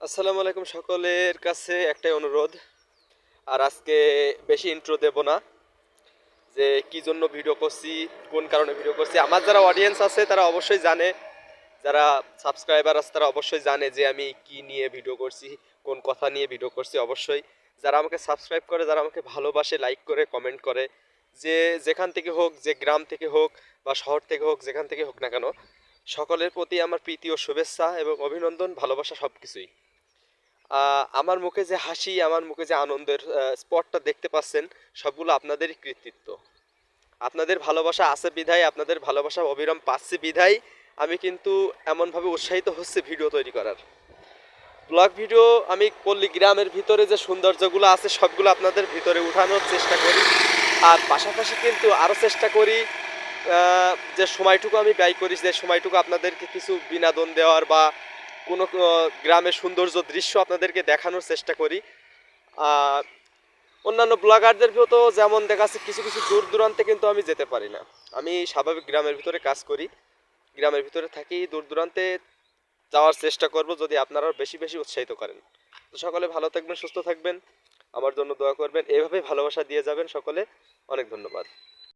আসসালামু আলাইকুম, সকলের কাছে একটাই অনুরোধ। আর আজকে বেশি ইন্ট্রো দেব না, যে কি জন্য ভিডিও করছি, কোন কারণে ভিডিও করছি। আমার যারা অডিয়েন্স আছে তারা অবশ্যই জানে, যারা সাবস্ক্রাইবার আছে তারা অবশ্যই জানে যে আমি কি নিয়ে ভিডিও করছি, কোন কথা নিয়ে ভিডিও করছি। অবশ্যই যারা আমাকে সাবস্ক্রাইব করে, যারা আমাকে ভালোবাসে, লাইক করে, কমেন্ট করে, যে যেখান থেকে হোক, যে গ্রাম থেকে হোক বা শহর থেকে হোক, যেখান থেকে হোক না কেন, সকলের প্রতি আমার প্রীতি ও শুভেচ্ছা এবং অভিনন্দন, ভালোবাসা সব কিছুই। আমার মুখে যে হাসি, আমার মুখে যে আনন্দের স্পটটা দেখতে পাচ্ছেন, সবগুলো আপনাদেরই কৃতিত্ব। আপনাদের ভালোবাসা আছে বিধায়, আপনাদের ভালোবাসা অবিরাম পাচ্ছি বিধায় আমি কিন্তু এমনভাবে উৎসাহিত হচ্ছে ভিডিও তৈরি করার। ব্লগ ভিডিও আমি পল্লী গ্রামের ভিতরে যে সৌন্দর্যগুলো আছে সবগুলো আপনাদের ভিতরে উঠানোর চেষ্টা করি। আর পাশাপাশি কিন্তু আরও চেষ্টা করি যে সময়টুকু আমি ব্যয় করি, যে সময়টুকু আপনাদেরকে কিছু বিনোদন দেওয়ার বা কোনো গ্রামের সৌন্দর্য দৃশ্য আপনাদেরকে দেখানোর চেষ্টা করি। আর অন্যান্য ব্লগারদের তো যেমন দেখাচ্ছে, কিছু কিছু দূর দূরান্তে কিন্তু আমি যেতে পারি না। আমি স্বাভাবিক গ্রামের ভিতরে কাজ করি, গ্রামের ভিতরে থাকি। দূর দূরান্তে যাওয়ার চেষ্টা করব যদি আপনারা বেশি বেশি উৎসাহিত করেন। তো সকলে ভালো থাকবেন, সুস্থ থাকবেন, আমার জন্য দোয়া করবেন, এভাবে ভালোবাসা দিয়ে যাবেন সকলে। অনেক ধন্যবাদ।